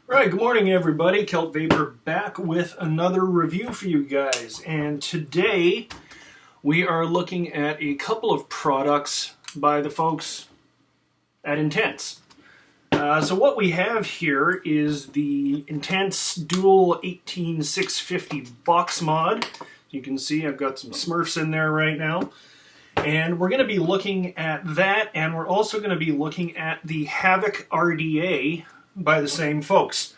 Right, good morning everybody. Celt Vapor back with another review for you guys. And today we are looking at a couple of products by the folks at Intense. So what we have here is the Intense Dual 18650 Box Mod. You can see I've got some Smurfs in there right now. And we're going to be looking at that, and we're also going to be looking at the Havoc RDA by the same folks.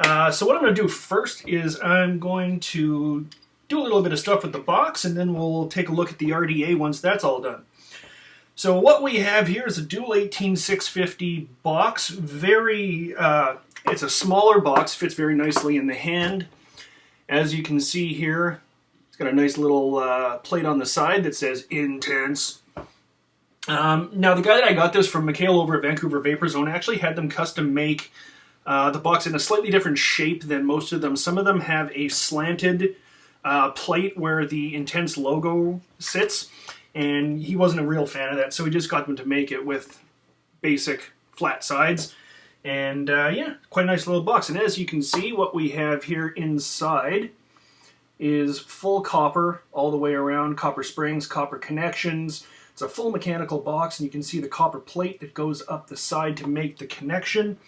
So what I'm going to do first is I'm going to do a little bit of stuff with the box, and then we'll take a look at the RDA once that's all done. So what we have here is a dual 18650 box. It's a smaller box, fits very nicely in the hand. As you can see here, it's got a nice little plate on the side that says Intense. Now, the guy that I got this from, Mikhail over at Vancouver Vapor Zone, actually had them custom make the box in a slightly different shape than most of them. Some of them have a slanted plate where the Intense logo sits, and he wasn't a real fan of that, so he just got them to make it with basic flat sides. And yeah, quite a nice little box. And as you can see, what we have here inside is full copper all the way around, copper springs, copper connections. It's a full mechanical box, and you can see the copper plate that goes up the side to make the connection.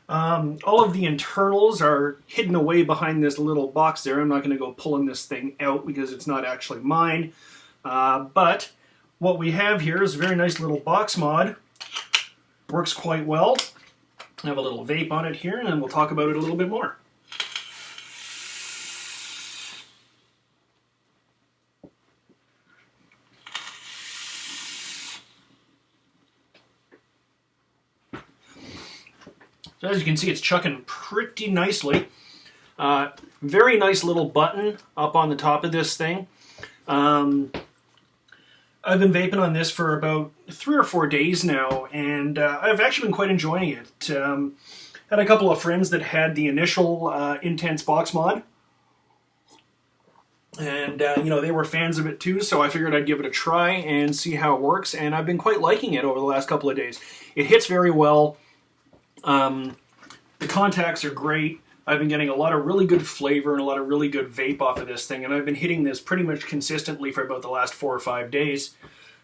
All of the internals are hidden away behind this little box there. I'm not going to go pulling this thing out because it's not actually mine. But what we have here is a very nice little box mod. Works quite well. I have a little vape on it here, and then we'll talk about it a little bit more. So as you can see, it's chucking pretty nicely. Very nice little button up on the top of this thing. I've been vaping on this for about 3 or 4 days now, and I've actually been quite enjoying it. Had a couple of friends that had the initial Intense Box Mod, and you know, they were fans of it too, so I figured I'd give it a try and see how it works, and I've been quite liking it over the last couple of days. It hits very well. The contacts are great. I've been getting a lot of really good flavor and a lot of really good vape off of this thing, and I've been hitting this pretty much consistently for about the last 4 or 5 days.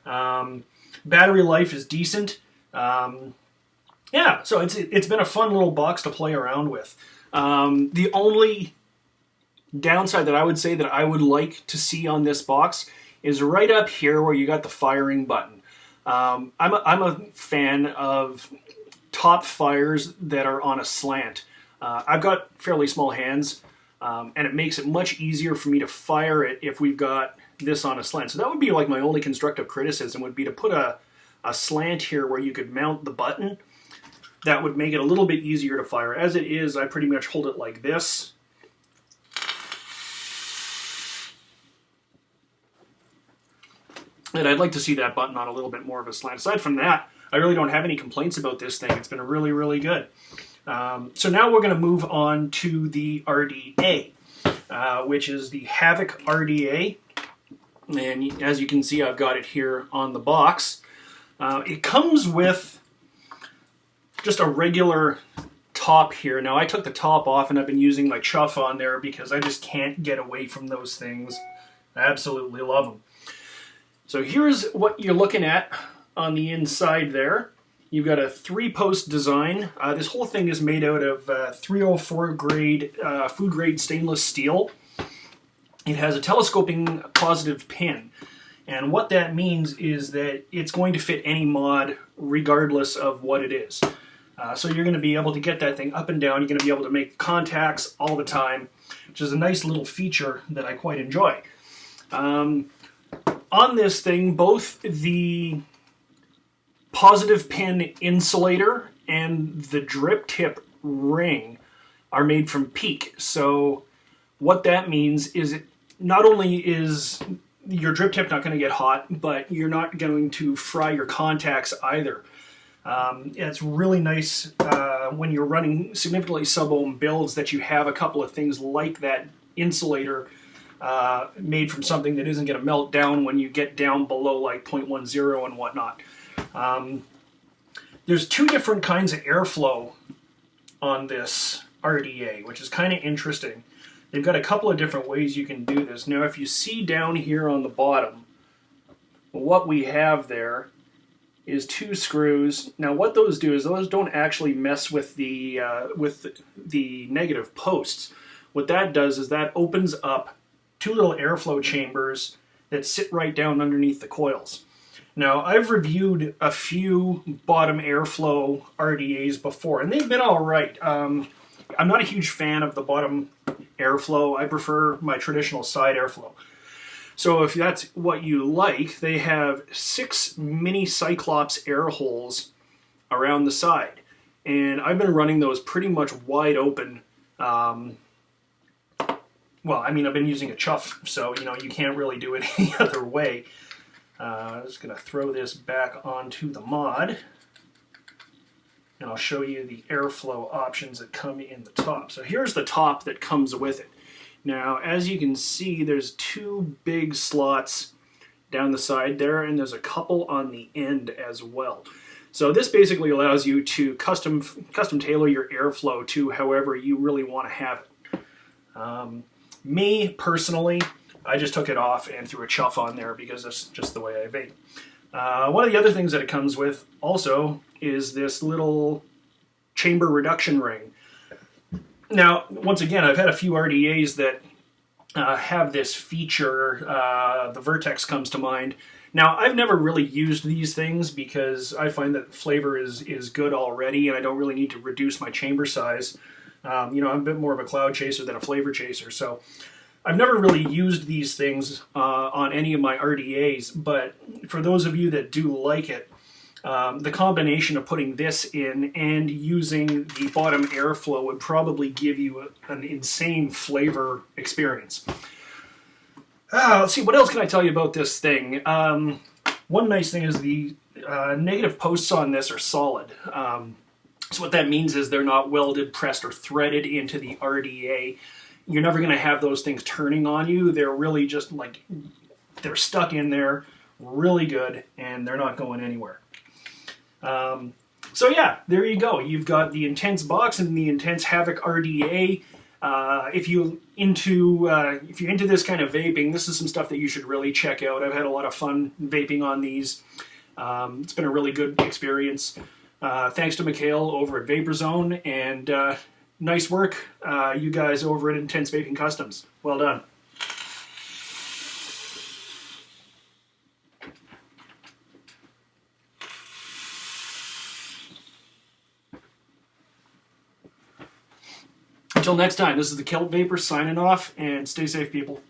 Battery life is decent. Yeah, so it's been a fun little box to play around with. The only downside that I would say that I would like to see on this box is right up here where you got the firing button. I'm a fan of top fires that are on a slant. I've got fairly small hands, and it makes it much easier for me to fire it if we've got this on a slant. So that would be like my only constructive criticism, would be to put a slant here where you could mount the button. That would make it a little bit easier to fire. As it is, I pretty much hold it like this. And I'd like to see that button on a little bit more of a slant. Aside from that, I really don't have any complaints about this thing. It's been really, really good. So now we're going to move on to the RDA, which is the Havoc RDA. And as you can see, I've got it here on the box. It comes with just a regular top here. Now, I took the top off, and I've been using my chuff on there because I just can't get away from those things. I absolutely love them. So here's what you're looking at on the inside there. You've got a 3-post design. This whole thing is made out of 304 grade food grade stainless steel. It has a telescoping positive pin, and what that means is that it's going to fit any mod regardless of what it is. So you're going to be able to get that thing up and down. You're going to be able to make contacts all the time, which is a nice little feature that I quite enjoy. On this thing, both the positive pin insulator and the drip tip ring are made from PEEK. So what that means is it not only is your drip tip not going to get hot, but you're not going to fry your contacts either. It's really nice when you're running significantly sub-ohm builds that you have a couple of things like that insulator made from something that isn't going to melt down when you get down below like 0.10 and whatnot. There's 2 different kinds of airflow on this RDA, which is kind of interesting. They've got a couple of different ways you can do this. Now, if you see down here on the bottom, what we have there is 2 screws. Now, what those do is those don't actually mess with the negative posts. What that does is that opens up 2 little airflow chambers that sit right down underneath the coils. Now, I've reviewed a few bottom airflow RDAs before, and they've been all right. I'm not a huge fan of the bottom airflow. I prefer my traditional side airflow. So if that's what you like, they have 6 mini Cyclops air holes around the side. And I've been running those pretty much wide open. Well, I mean, I've been using a chuff, so, you know, you can't really do it any other way. I'm just going to throw this back onto the mod. And I'll show you the airflow options that come in the top. So here's the top that comes with it. Now, as you can see, there's 2 big slots down the side there, and there's a couple on the end as well. So this basically allows you to custom tailor your airflow to however you really want to have it. Me, personally, I just took it off and threw a chuff on there because that's just the way I vape. One of the other things that it comes with also is this little chamber reduction ring. Now, once again, I've had a few RDAs that have this feature. The Vertex comes to mind. Now, I've never really used these things because I find that flavor is good already, and I don't really need to reduce my chamber size. You know, I'm a bit more of a cloud chaser than a flavor chaser, so I've never really used these things on any of my RDAs, but for those of you that do like it, the combination of putting this in and using the bottom airflow would probably give you an insane flavor experience. Let's see, what else can I tell you about this thing? One nice thing is the negative posts on this are solid. So what that means is they're not welded, pressed, or threaded into the RDA. You're never going to have those things turning on you. They're really just like, they're stuck in there really good, and they're not going anywhere. So yeah, there you go. You've got the Intense box and the Intense Havoc RDA. If you're into this kind of vaping, this is some stuff that you should really check out. I've had a lot of fun vaping on these. It's been a really good experience. Thanks to Mikhail over at Vapor Zone, and nice work, you guys over at Intense Vaping Customs. Well done. Until next time, this is the Kelp Vapor signing off, and stay safe, people.